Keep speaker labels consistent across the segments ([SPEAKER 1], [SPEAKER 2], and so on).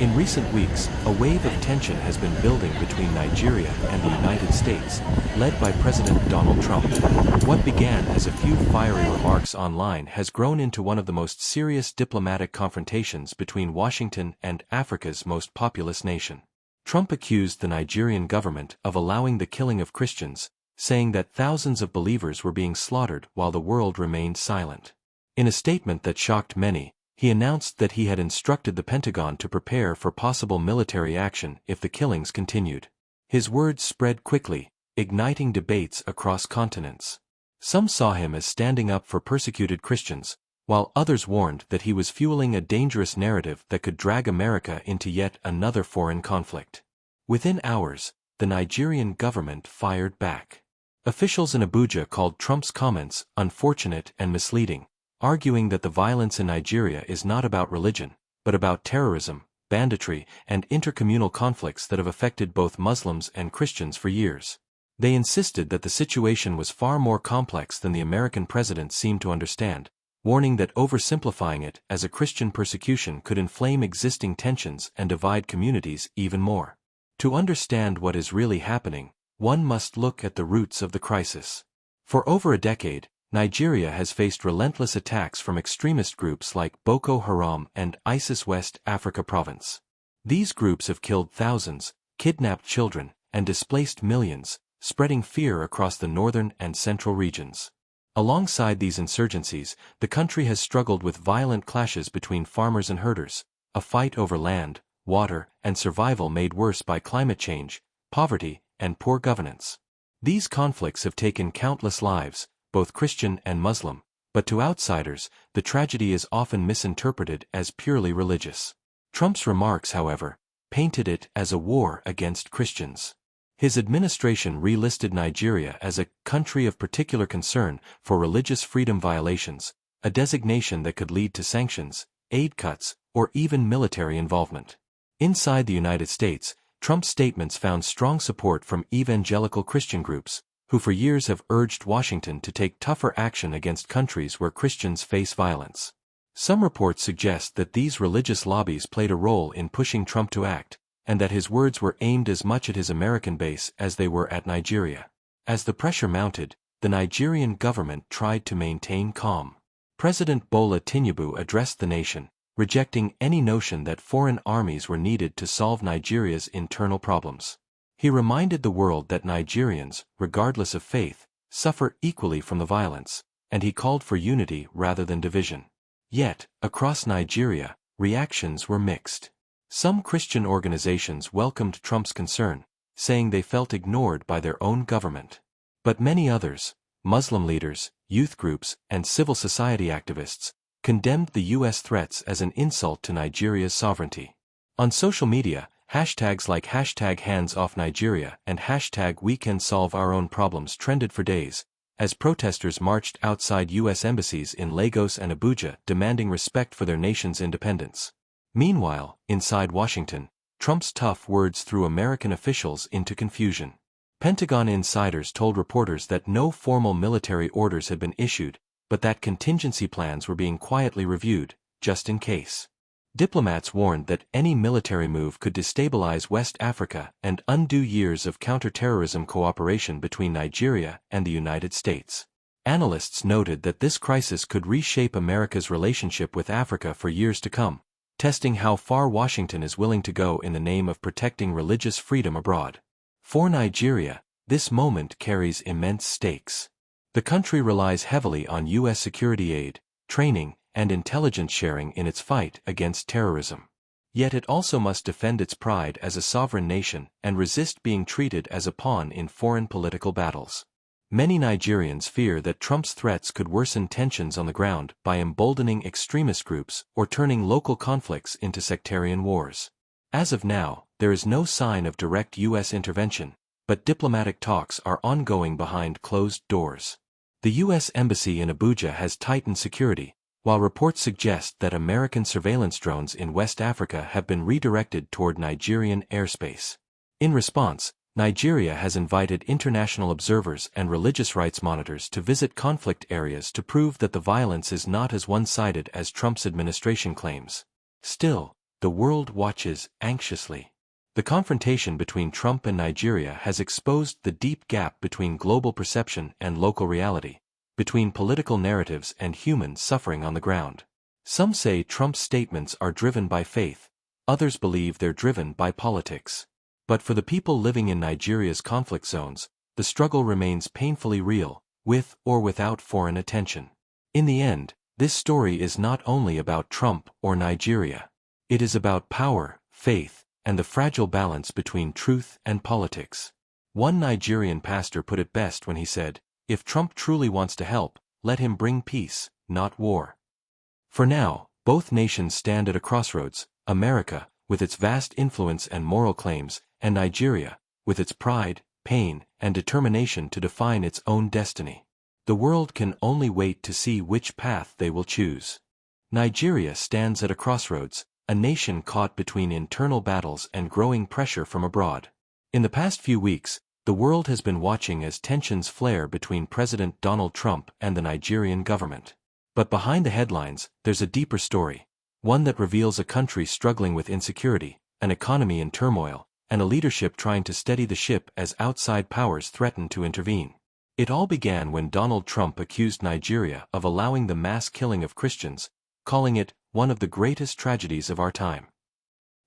[SPEAKER 1] In recent weeks, a wave of tension has been building between Nigeria and the United States, led by President Donald Trump. What began as a few fiery remarks online has grown into one of the most serious diplomatic confrontations between Washington and Africa's most populous nation. Trump accused the Nigerian government of allowing the killing of Christians, saying that thousands of believers were being slaughtered while the world remained silent. In a statement that shocked many, he announced that he had instructed the Pentagon to prepare for possible military action if the killings continued. His words spread quickly, igniting debates across continents. Some saw him as standing up for persecuted Christians, while others warned that he was fueling a dangerous narrative that could drag America into yet another foreign conflict. Within hours, the Nigerian government fired back. Officials in Abuja called Trump's comments unfortunate and misleading, arguing that the violence in Nigeria is not about religion, but about terrorism, banditry, and intercommunal conflicts that have affected both Muslims and Christians for years. They insisted that the situation was far more complex than the American president seemed to understand, warning that oversimplifying it as a Christian persecution could inflame existing tensions and divide communities even more. To understand what is really happening, one must look at the roots of the crisis. For over a decade, Nigeria has faced relentless attacks from extremist groups like Boko Haram and ISIS West Africa Province. These groups have killed thousands, kidnapped children, and displaced millions, spreading fear across the northern and central regions. Alongside these insurgencies, the country has struggled with violent clashes between farmers and herders, a fight over land, water, and survival made worse by climate change, poverty, and poor governance. These conflicts have taken countless lives, both Christian and Muslim, but to outsiders, the tragedy is often misinterpreted as purely religious. Trump's remarks, however, painted it as a war against Christians. His administration relisted Nigeria as a country of particular concern for religious freedom violations, a designation that could lead to sanctions, aid cuts, or even military involvement. Inside the United States, Trump's statements found strong support from evangelical Christian groups, who for years have urged Washington to take tougher action against countries where Christians face violence. Some reports suggest that these religious lobbies played a role in pushing Trump to act, and that his words were aimed as much at his American base as they were at Nigeria. As the pressure mounted, the Nigerian government tried to maintain calm. President Bola Tinubu addressed the nation, rejecting any notion that foreign armies were needed to solve Nigeria's internal problems. He reminded the world that Nigerians, regardless of faith, suffer equally from the violence, and he called for unity rather than division. Yet, across Nigeria, reactions were mixed. Some Christian organizations welcomed Trump's concern, saying they felt ignored by their own government. But many others, Muslim leaders, youth groups, and civil society activists, condemned the U.S. threats as an insult to Nigeria's sovereignty. On social media, hashtags like #HandsOffNigeria and #WeCanSolveOurOwnProblems trended for days, as protesters marched outside U.S. embassies in Lagos and Abuja demanding respect for their nation's independence. Meanwhile, inside Washington, Trump's tough words threw American officials into confusion. Pentagon insiders told reporters that no formal military orders had been issued, but that contingency plans were being quietly reviewed, just in case. Diplomats warned that any military move could destabilize West Africa and undo years of counterterrorism cooperation between Nigeria and the United States. Analysts noted that this crisis could reshape America's relationship with Africa for years to come, testing how far Washington is willing to go in the name of protecting religious freedom abroad. For Nigeria, this moment carries immense stakes. The country relies heavily on U.S. security aid, training, and intelligence sharing in its fight against terrorism. Yet it also must defend its pride as a sovereign nation and resist being treated as a pawn in foreign political battles. Many Nigerians fear that Trump's threats could worsen tensions on the ground by emboldening extremist groups or turning local conflicts into sectarian wars. As of now, there is no sign of direct U.S. intervention, but diplomatic talks are ongoing behind closed doors. The U.S. Embassy in Abuja has tightened security, while reports suggest that American surveillance drones in West Africa have been redirected toward Nigerian airspace. In response, Nigeria has invited international observers and religious rights monitors to visit conflict areas to prove that the violence is not as one-sided as Trump's administration claims. Still, the world watches anxiously. The confrontation between Trump and Nigeria has exposed the deep gap between global perception and local reality, between political narratives and human suffering on the ground. Some say Trump's statements are driven by faith, others believe they're driven by politics. But for the people living in Nigeria's conflict zones, the struggle remains painfully real, with or without foreign attention. In the end, this story is not only about Trump or Nigeria. It is about power, faith, and the fragile balance between truth and politics. One Nigerian pastor put it best when he said, "If Trump truly wants to help, let him bring peace, not war." For now, both nations stand at a crossroads, America, with its vast influence and moral claims, and Nigeria, with its pride, pain, and determination to define its own destiny. The world can only wait to see which path they will choose. Nigeria stands at a crossroads, a nation caught between internal battles and growing pressure from abroad. In the past few weeks, the world has been watching as tensions flare between President Donald Trump and the Nigerian government. But behind the headlines, there's a deeper story, one that reveals a country struggling with insecurity, an economy in turmoil, and a leadership trying to steady the ship as outside powers threaten to intervene. It all began when Donald Trump accused Nigeria of allowing the mass killing of Christians, calling it one of the greatest tragedies of our time.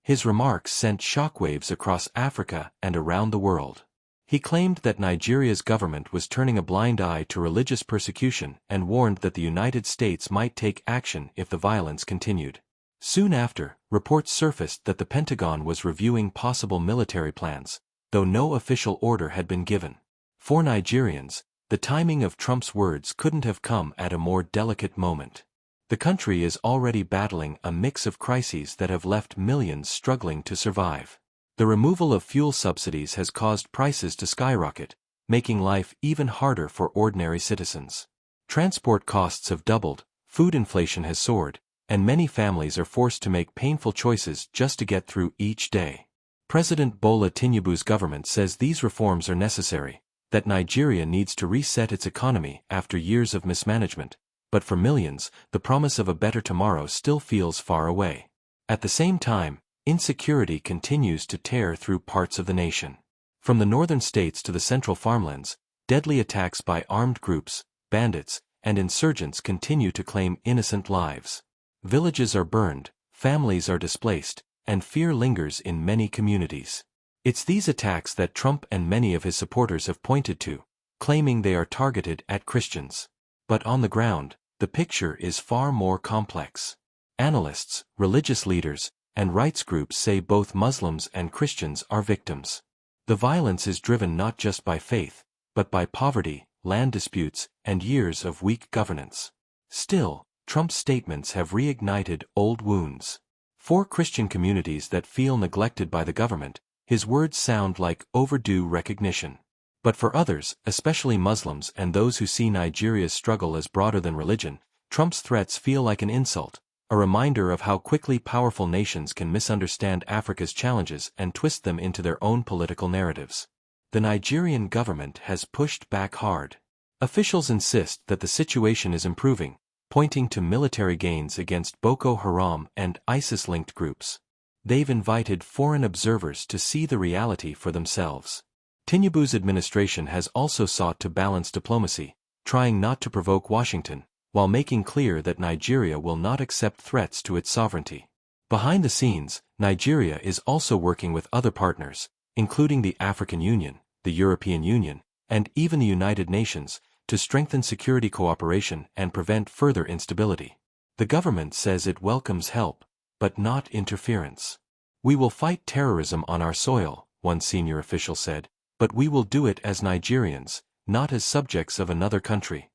[SPEAKER 1] His remarks sent shockwaves across Africa and around the world. He claimed that Nigeria's government was turning a blind eye to religious persecution and warned that the United States might take action if the violence continued. Soon after, reports surfaced that the Pentagon was reviewing possible military plans, though no official order had been given. For Nigerians, the timing of Trump's words couldn't have come at a more delicate moment. The country is already battling a mix of crises that have left millions struggling to survive. The removal of fuel subsidies has caused prices to skyrocket, making life even harder for ordinary citizens. Transport costs have doubled, food inflation has soared, and many families are forced to make painful choices just to get through each day. President Bola Tinubu's government says these reforms are necessary, that Nigeria needs to reset its economy after years of mismanagement, but for millions, the promise of a better tomorrow still feels far away. At the same time, insecurity continues to tear through parts of the nation. From the northern states to the central farmlands, deadly attacks by armed groups, bandits, and insurgents continue to claim innocent lives. Villages are burned, families are displaced, and fear lingers in many communities. It's these attacks that Trump and many of his supporters have pointed to, claiming they are targeted at Christians. But on the ground, the picture is far more complex. Analysts, religious leaders, and rights groups say both Muslims and Christians are victims. The violence is driven not just by faith, but by poverty, land disputes, and years of weak governance. Still, Trump's statements have reignited old wounds. For Christian communities that feel neglected by the government, his words sound like overdue recognition. But for others, especially Muslims and those who see Nigeria's struggle as broader than religion, Trump's threats feel like an insult, a reminder of how quickly powerful nations can misunderstand Africa's challenges and twist them into their own political narratives. The Nigerian government has pushed back hard. Officials insist that the situation is improving, pointing to military gains against Boko Haram and ISIS-linked groups. They've invited foreign observers to see the reality for themselves. Tinubu's administration has also sought to balance diplomacy, trying not to provoke Washington, while making clear that Nigeria will not accept threats to its sovereignty. Behind the scenes, Nigeria is also working with other partners, including the African Union, the European Union, and even the United Nations, to strengthen security cooperation and prevent further instability. The government says it welcomes help, but not interference. "We will fight terrorism on our soil," one senior official said, "but we will do it as Nigerians, not as subjects of another country."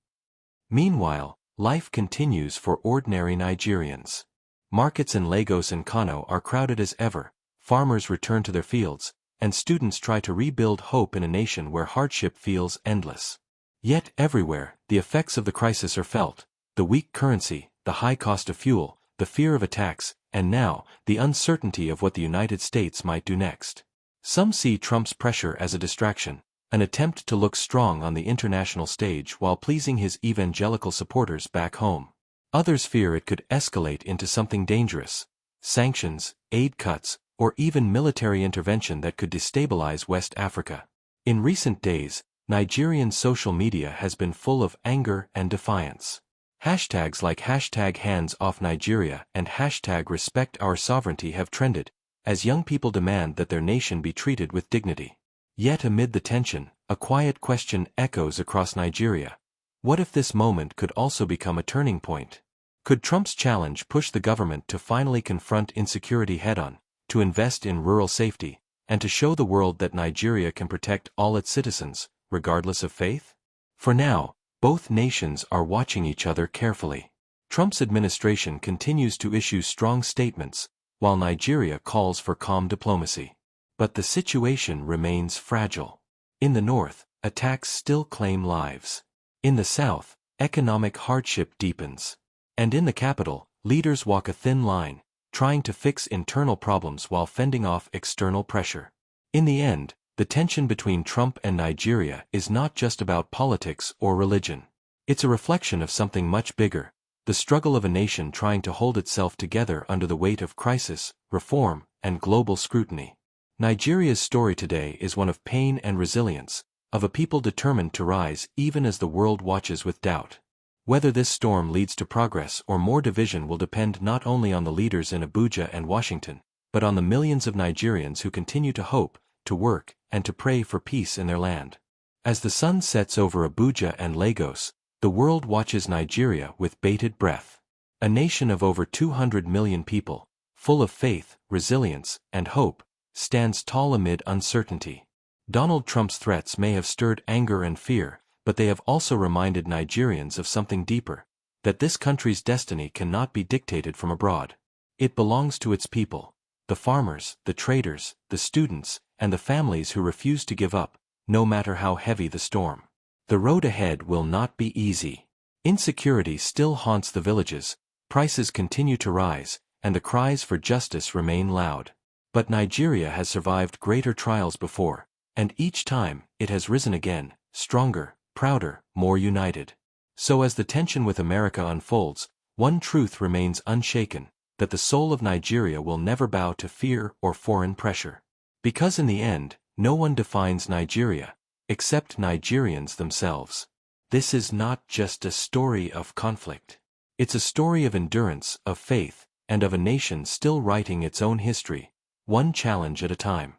[SPEAKER 1] Meanwhile, life continues for ordinary Nigerians. Markets in Lagos and Kano are crowded as ever, farmers return to their fields, and students try to rebuild hope in a nation where hardship feels endless. Yet everywhere, the effects of the crisis are felt: the weak currency, the high cost of fuel, the fear of attacks, and now, the uncertainty of what the United States might do next. Some see Trump's pressure as a distraction, an attempt to look strong on the international stage while pleasing his evangelical supporters back home. Others fear it could escalate into something dangerous, sanctions, aid cuts, or even military intervention that could destabilize West Africa. In recent days, Nigerian social media has been full of anger and defiance. Hashtags like #HandsOffNigeria and #RespectOurSovereignty have trended, as young people demand that their nation be treated with dignity. Yet amid the tension, a quiet question echoes across Nigeria. What if this moment could also become a turning point? Could Trump's challenge push the government to finally confront insecurity head-on, to invest in rural safety, and to show the world that Nigeria can protect all its citizens, regardless of faith? For now, both nations are watching each other carefully. Trump's administration continues to issue strong statements, while Nigeria calls for calm diplomacy. But the situation remains fragile. In the north, attacks still claim lives. In the south, economic hardship deepens. And in the capital, leaders walk a thin line, trying to fix internal problems while fending off external pressure. In the end, the tension between Trump and Nigeria is not just about politics or religion. It's a reflection of something much bigger, the struggle of a nation trying to hold itself together under the weight of crisis, reform, and global scrutiny. Nigeria's story today is one of pain and resilience, of a people determined to rise even as the world watches with doubt. Whether this storm leads to progress or more division will depend not only on the leaders in Abuja and Washington, but on the millions of Nigerians who continue to hope, to work, and to pray for peace in their land. As the sun sets over Abuja and Lagos, the world watches Nigeria with bated breath. A nation of over 200 million people, full of faith, resilience, and hope, stands tall amid uncertainty. Donald Trump's threats may have stirred anger and fear, but they have also reminded Nigerians of something deeper, that this country's destiny cannot be dictated from abroad. It belongs to its people, the farmers, the traders, the students, and the families who refuse to give up, no matter how heavy the storm. The road ahead will not be easy. Insecurity still haunts the villages, prices continue to rise, and the cries for justice remain loud. But Nigeria has survived greater trials before, and each time, it has risen again, stronger, prouder, more united. So as the tension with America unfolds, one truth remains unshaken, that the soul of Nigeria will never bow to fear or foreign pressure. Because in the end, no one defines Nigeria, except Nigerians themselves. This is not just a story of conflict. It's a story of endurance, of faith, and of a nation still writing its own history, one challenge at a time.